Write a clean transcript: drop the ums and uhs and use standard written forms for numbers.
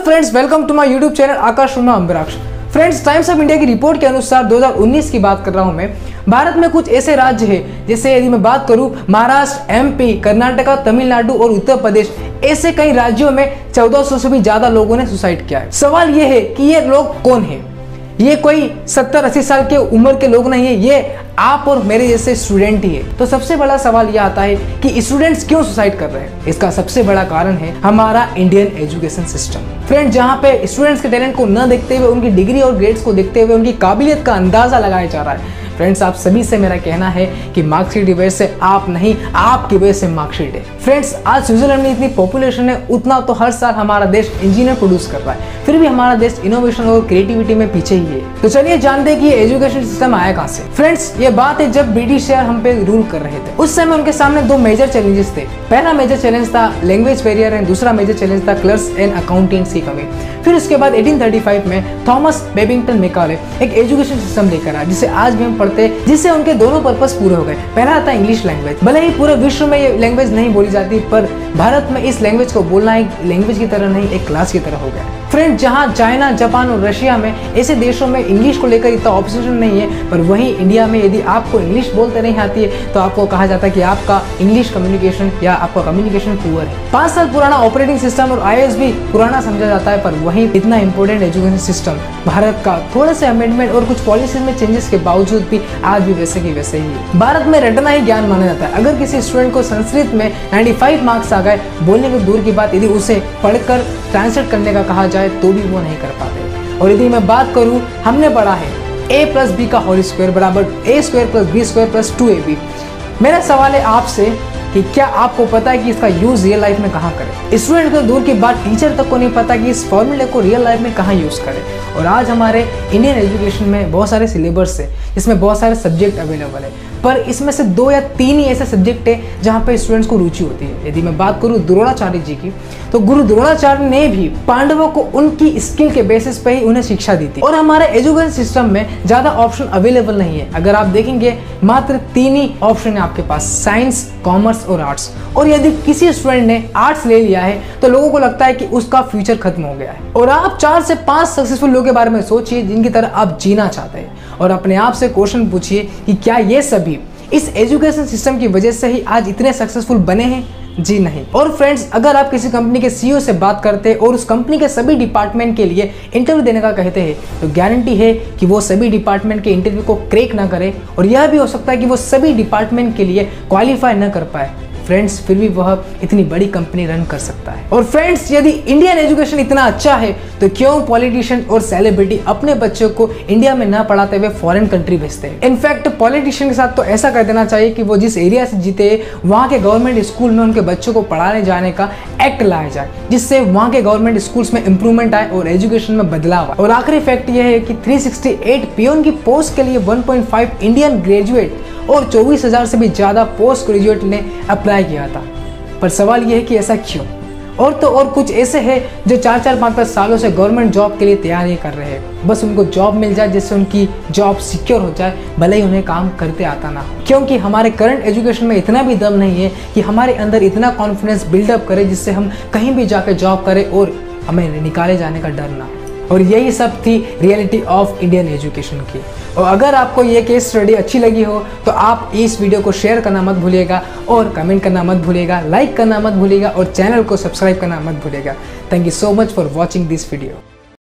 Friends, welcome to my YouTube channel Akash Sharma Ambaraksh. Friends, Times of India की report के अनुसार 2019 की बात कर रहा हूं मैं। भारत में कुछ ऐसे राज्य हैं, जैसे यदि मैं बात करूं महाराष्ट्र, एमपी, कर्नाटका, तमिलनाडु और उत्तर प्रदेश, ऐसे कई राज्यों में 1400 से भी ज्यादा लोगों ने सुसाइड किया है। सवाल ये है कि ये लोग कौन है? ये कोई 70-80 साल के उम्र के लोग नहीं है, ये आप और मेरे जैसे स्टूडेंट ही है। तो सबसे बड़ा सवाल यह आता है कि स्टूडेंट्स क्यों सुसाइड कर रहे हैं? इसका सबसे बड़ा कारण है हमारा इंडियन एजुकेशन सिस्टम। फ्रेंड, जहां पे स्टूडेंट्स के टैलेंट को न देखते हुए, उनकी डिग्री और ग्रेड्स को देखते हुए उनकी काबिलियत का अंदाजा लगाया जा रहा है। फ्रेंड्स, आप सभी से मेरा कहना है कि मार्कशीट की वजह से आप नहीं, आपकी वजह से मार्कशीट है। फ्रेंड्स, आज स्विट्जरलैंड में इतनी पॉपुलेशन है, उतना तो हर साल हमारा देश इंजीनियर प्रोड्यूस कर रहा है, फिर भी हमारा देश इनोवेशन और क्रिएटिविटी में पीछे ही है। तो चलिए जानते हैं कि ये एजुकेशन सिस्टम आया कहां से। फ्रेंड्स, ये बात है जब ब्रिटिश हम पे रूल कर रहे थे, उस समय उनके सामने दो मेजर चैलेंजेस थे। पहला मेजर चैलेंज था लैंग्वेज बैरियर एंड दूसरा मेजर चैलेंज था क्लर्क्स एंड अकाउंटेंट्स की कमी। फिर उसके बाद 1835 में थॉमस बेबिंगटन मैकाले एक एजुकेशन सिस्टम लेकर आया, जिसे आज भी हम पढ़ते हैं, जिससे उनके दोनों पर्पस पूरे हो गए। पहला था इंग्लिश लैंग्वेज। भले ही पूरे विश्व में ये लैंग्वेज नहीं बोली जाती, पर भारत में इस लैंग्वेज को बोलना एक लैंग्वेज की तरह नहीं, एक क्लास की तरह हो गया। फ्रेंड, जहां चाइना, जापान और रशिया में ऐसे देशों में इंग्लिश को लेकर इतना ऑब्सेशन नहीं है, पर वहीं इंडिया में यदि आपको इंग्लिश बोलते नहीं आती है तो आपको कहा जाता है कि आपका इंग्लिश कम्युनिकेशन या आपका कम्युनिकेशन पुअर है। 5 साल पुराना ऑपरेटिंग सिस्टम और आईएएस भी पुराना समझा जाता है, पर वहीं इतना इंपॉर्टेंट एजुकेशन सिस्टम भारत का थोड़े से अमेंडमेंट और कुछ पॉलिसीज में चेंजेस के बावजूद भी आज भी वैसे की वैसे ही है। भारत में रटना ही ज्ञान माना जाता है। अगर किसी स्टूडेंट को संस्कृत में 95 मार्क्स आ गए, बोलने की दूर की बात, यदि उसे पढ़कर ट्रांसलेट करने का कहा जाए तो भी वो नहीं कर पाते। और यदि मैं बात करूं, हमने पढ़ा है a+b का होल स्क्वायर बराबर a² + b² + 2ab। मेरा सवाल है आपसे कि क्या आपको पता है कि इसका यूज रियल लाइफ में कहाँ करें? स्टूडेंट को दूर की बात, टीचर तक को नहीं पता कि इस फॉर्मूले को रियल लाइफ में कहाँ यूज करें। और आज हमारे इंडियन एजुकेशन में बहुत सारे सिलेबस है, इसमें बहुत सारे सब्जेक्ट अवेलेबल है, पर इसमें से 2 या 3 ही ऐसे सब्जेक्ट है जहाँ पे स्टूडेंट्स को रुचि होती है। यदि मैं बात करूँ द्रोणाचार्य जी की, तो गुरु द्रोणाचार्य ने भी पांडवों को उनकी स्किल के बेसिस पे ही उन्हें शिक्षा दी थी। और हमारे एजुकेशन सिस्टम में ज्यादा ऑप्शन अवेलेबल नहीं है। अगर आप देखेंगे, मात्र 3 ही ऑप्शन है आपके पास, साइंस, कॉमर्स और आर्ट्स। और यदि किसी स्टूडेंट ने आर्ट्स ले लिया है तो लोगों को लगता है कि उसका फ्यूचर खत्म हो गया है। और आप 4 से 5 सक्सेसफुल लोगों के बारे में सोचिए जिनकी तरह आप जीना चाहते हैं, और अपने आप से क्वेश्चन पूछिए कि क्या ये सभी इस एजुकेशन सिस्टम की वजह से ही आज इतने सक्सेसफुल बने हैं? जी नहीं। और फ्रेंड्स, अगर आप किसी कंपनी के सीईओ से बात करते हैं और उस कंपनी के सभी डिपार्टमेंट के लिए इंटरव्यू देने का कहते हैं, तो गारंटी है कि वो सभी डिपार्टमेंट के इंटरव्यू को क्रैक ना करे, और यह भी हो सकता है कि वो सभी डिपार्टमेंट के लिए क्वालिफाई ना कर पाए। फ्रेंड्स, फिर भी वह इतनी बड़ी कंपनी रन कर सकता है। और फ्रेंड्स, यदि इंडियन एजुकेशन इतना अच्छा है तो क्यों पॉलिटिशियन और सेलिब्रिटी अपने बच्चों को इंडिया में ना पढ़ाते हुए फॉरेन कंट्री भेजते हैं? इनफैक्ट पॉलिटिशियन के साथ तो ऐसा कर देना चाहिए कि वो जिस एरिया से जीते वहाँ के गवर्नमेंट स्कूल में उनके बच्चों को पढ़ाने जाने का एक्ट लाया जाए, जिससे वहाँ के गवर्नमेंट स्कूल्स में इंप्रूवमेंट आए और एजुकेशन में बदलाव आए। और आखिरी फैक्ट यह है कि 368 पियोन की पोस्ट के लिए 1.5 इंडियन ग्रेजुएट और 24,000 से भी ज्यादा पोस्ट ग्रेजुएट ने अप्लाई किया था। पर सवाल यह है कि ऐसा क्यों? और तो और कुछ ऐसे हैं जो 4-4, 5-5 सालों से गवर्नमेंट जॉब के लिए तैयारी कर रहे हैं, बस उनको जॉब मिल जाए जिससे उनकी जॉब सिक्योर हो जाए, भले ही उन्हें काम करते आता ना हो। क्योंकि हमारे करंट एजुकेशन में इतना भी दम नहीं है कि हमारे अंदर इतना कॉन्फिडेंस बिल्डअप करे जिससे हम कहीं भी जाकर जॉब करें और हमें निकाले जाने का डर ना हो। और यही सब थी रियलिटी ऑफ इंडियन एजुकेशन की। और अगर आपको ये केस स्टडी अच्छी लगी हो तो आप इस वीडियो को शेयर करना मत भूलिएगा, और कमेंट करना मत भूलिएगा, लाइक करना मत भूलिएगा, और चैनल को सब्सक्राइब करना मत भूलिएगा। Thank you so much for watching this video.